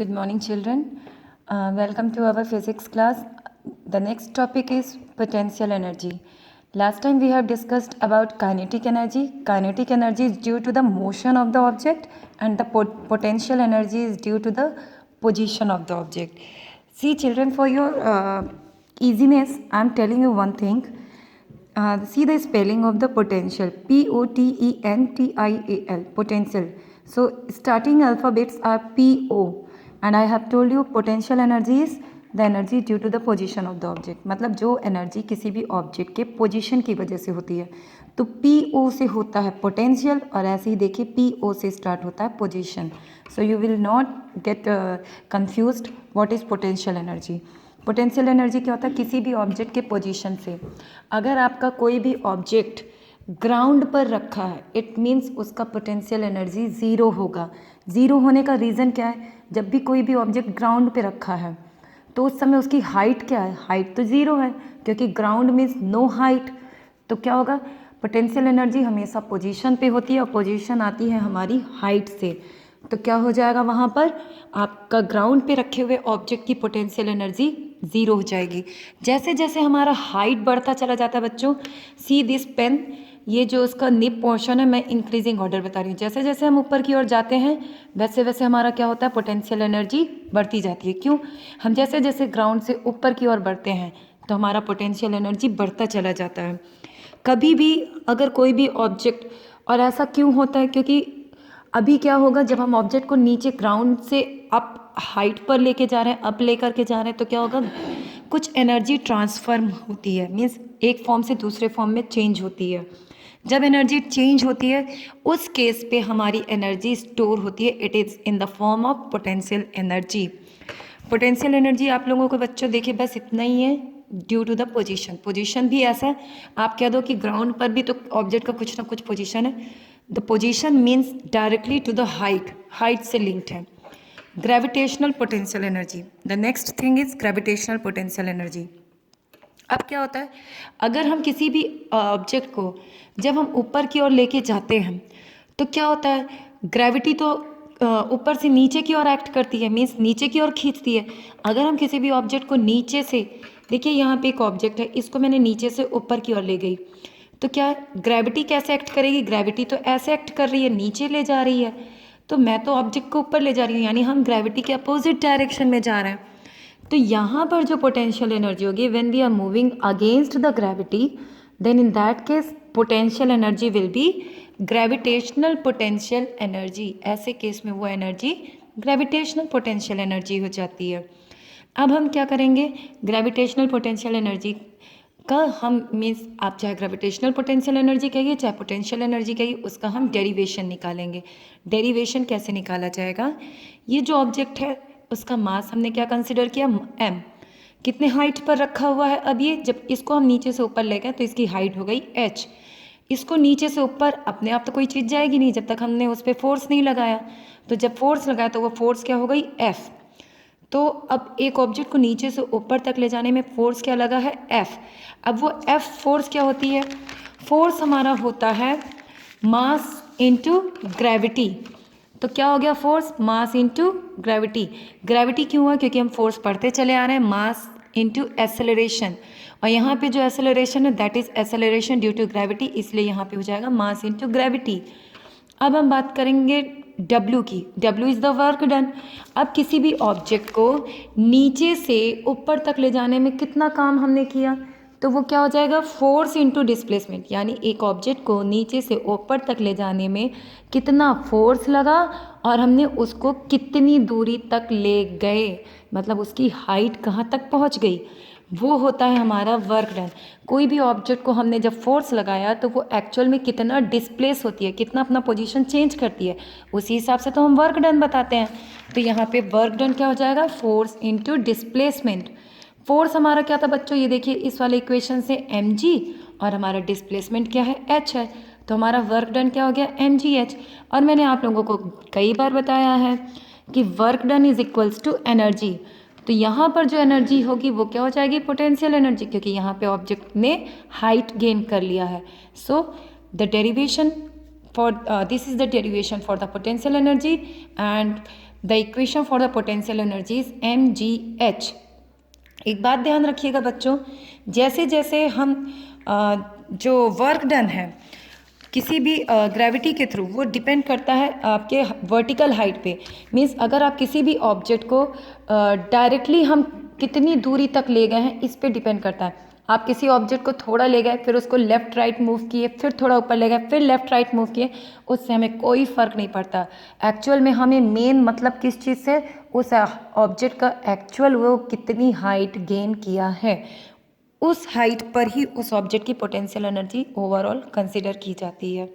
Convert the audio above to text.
Good morning, children. Welcome to our physics class. The next topic is potential energy. Last time we have discussed about kinetic energy. Kinetic energy is due to the motion of the object, and the potential energy is due to the position of the object. See, children, for your easiness, I am telling you one thing. See the spelling of the potential. Potential. Potential. So starting alphabets are PO. And I have told you potential energy is the energy due to the position of the object. मतलब जो energy किसी भी object के position की वजह से होती है, तो PO से होता है पोटेंशियल, और ऐसे ही देखिए PO से स्टार्ट होता है position. So you will not gate confused what is potential energy. Potential energy क्या होता है? किसी भी ऑब्जेक्ट के पोजीशन से. अगर आपका कोई भी ऑब्जेक्ट ग्राउंड पर रखा है, इट मीन्स उसका पोटेंशियल एनर्जी ज़ीरो होगा. ज़ीरो होने का रीज़न क्या है? जब भी कोई भी ऑब्जेक्ट ग्राउंड पे रखा है तो उस समय उसकी हाइट क्या है? हाइट तो ज़ीरो है, क्योंकि ग्राउंड मीन्स नो हाइट. तो क्या होगा? पोटेंशियल एनर्जी हमेशा पोजीशन पे होती है, और पोजीशन आती है हमारी हाइट से. तो क्या हो जाएगा? वहाँ पर आपका ग्राउंड पे रखे हुए ऑब्जेक्ट की पोटेंशियल एनर्जी ज़ीरो हो जाएगी. जैसे जैसे हमारा हाइट बढ़ता चला जाता है बच्चों, सी दिस पेन, ये जो उसका निप पोर्शन है, मैं इंक्रीजिंग ऑर्डर बता रही हूँ. जैसे जैसे हम ऊपर की ओर जाते हैं वैसे वैसे हमारा क्या होता है? पोटेंशियल एनर्जी बढ़ती जाती है. क्यों? हम जैसे जैसे ग्राउंड से ऊपर की ओर बढ़ते हैं तो हमारा पोटेंशियल एनर्जी बढ़ता चला जाता है. कभी भी अगर कोई भी ऑब्जेक्ट, और ऐसा क्यों होता है? क्योंकि अभी क्या होगा, जब हम ऑब्जेक्ट को नीचे ग्राउंड से अप हाइट पर लेके जा रहे हैं, अप लेकर के जा रहे हैं, तो क्या होगा? कुछ एनर्जी ट्रांसफर होती है, मीन्स एक फॉर्म से दूसरे फॉर्म में चेंज होती है. जब एनर्जी चेंज होती है उस केस पे हमारी एनर्जी स्टोर होती है. It is in the form of potential energy. Potential energy आप लोगों को बच्चों देखिए बस इतना ही है, due to the position. Position भी ऐसा है, आप कह दो कि ग्राउंड पर भी तो ऑब्जेक्ट का कुछ ना कुछ पोजीशन है. The position means directly to the height, height से लिंक्ड है. Gravitational potential energy. The next thing is gravitational potential energy. अब क्या होता है? अगर हम किसी भी ऑब्जेक्ट को जब हम ऊपर की ओर लेके जाते हैं तो क्या होता है? ग्रेविटी तो ऊपर से नीचे की ओर एक्ट करती है, मीन्स नीचे की ओर खींचती है. अगर हम किसी भी ऑब्जेक्ट को नीचे से, देखिए यहाँ पे एक ऑब्जेक्ट है, इसको मैंने नीचे से ऊपर की ओर ले गई, तो क्या ग्रेविटी कैसे एक्ट करेगी? ग्रेविटी तो ऐसे एक्ट कर रही है, नीचे ले जा रही है. तो मैं तो ऑब्जेक्ट को ऊपर ले जा रही हूँ, यानी हम ग्रेविटी के अपोजिट डायरेक्शन में जा रहे हैं. तो यहाँ पर जो पोटेंशियल एनर्जी होगी, when we are moving against the gravity, then in that case potential energy will be gravitational potential energy. ऐसे केस में वो एनर्जी ग्रेविटेशनल पोटेंशियल एनर्जी हो जाती है. अब हम क्या करेंगे? ग्रेविटेशनल पोटेंशियल एनर्जी का हम मीन्स, आप चाहे ग्रेविटेशनल पोटेंशियल एनर्जी कहिए चाहे पोटेंशियल एनर्जी कहिए, उसका हम डेरिवेशन निकालेंगे. डेरिवेशन कैसे निकाला जाएगा? ये जो ऑब्जेक्ट है उसका मास हमने क्या कंसिडर किया? m. कितने हाइट पर रखा हुआ है? अब ये जब इसको हम नीचे से ऊपर ले गए तो इसकी हाइट हो गई h. इसको नीचे से ऊपर अपने आप तो कोई चीज़ जाएगी नहीं जब तक हमने उस पर फोर्स नहीं लगाया. तो जब फोर्स लगाया तो वो फोर्स क्या हो गई? F. तो अब एक ऑब्जेक्ट को नीचे से ऊपर तक ले जाने में फोर्स क्या लगा है? F. अब वो F फोर्स क्या होती है? फोर्स हमारा होता है मास इनटू ग्रेविटी. तो क्या हो गया? Force mass into gravity. Gravity क्यों हुआ? क्योंकि हम फोर्स पढ़ते चले आ रहे हैं. मास इनटू एक्सेलरेशन, और यहाँ पे जो एक्सेलरेशन है that is acceleration due to gravity, इसलिए यहाँ पे हो जाएगा मास इनटू ग्रेविटी. अब हम बात करेंगे W की. W is the work done. अब किसी भी ऑब्जेक्ट को नीचे से ऊपर तक ले जाने में कितना काम हमने किया? तो वो क्या हो जाएगा? Force into displacement. यानी एक ऑब्जेक्ट को नीचे से ऊपर तक ले जाने में कितना फोर्स लगा और हमने उसको कितनी दूरी तक ले गए, मतलब उसकी हाइट कहाँ तक पहुँच गई, वो होता है हमारा वर्क डन. कोई भी ऑब्जेक्ट को हमने जब फोर्स लगाया तो वो एक्चुअल में कितना डिस्प्लेस होती है, कितना अपना पोजीशन चेंज करती है, उसी हिसाब से तो हम वर्क डन बताते हैं. तो यहाँ पे वर्क डन क्या हो जाएगा? Force into displacement. फोर्स हमारा क्या था बच्चों? ये देखिए इस वाले इक्वेशन से mg, और हमारा डिस्प्लेसमेंट क्या है? h है. तो हमारा वर्क डन क्या हो गया? mgh. और मैंने आप लोगों को कई बार बताया है कि work done is equals to energy. तो यहाँ पर जो एनर्जी होगी वो क्या हो जाएगी? पोटेंशियल एनर्जी, क्योंकि यहाँ पे ऑब्जेक्ट ने हाइट गेन कर लिया है. So the derivation for this is the derivation for the potential energy, and the equation for the potential energy is mgh। एक बात ध्यान रखिएगा बच्चों, जैसे जैसे हम जो वर्क डन है किसी भी ग्रेविटी के थ्रू, वो डिपेंड करता है आपके वर्टिकल हाइट पे। मीन्स अगर आप किसी भी ऑब्जेक्ट को डायरेक्टली हम कितनी दूरी तक ले गए हैं इस पे डिपेंड करता है। आप किसी ऑब्जेक्ट को थोड़ा ले गए, फिर उसको लेफ्ट राइट मूव किए, फिर थोड़ा ऊपर ले गए, फिर लेफ्ट राइट मूव किए, उससे हमें कोई फ़र्क नहीं पड़ता। एक्चुअल में हमें मेन मतलब किस चीज़ से, उस ऑब्जेक्ट का एक्चुअल वो कितनी हाइट गेन किया है, उस हाइट पर ही उस ऑब्जेक्ट की पोटेंशियल एनर्जी ओवरऑल कंसिडर की जाती है।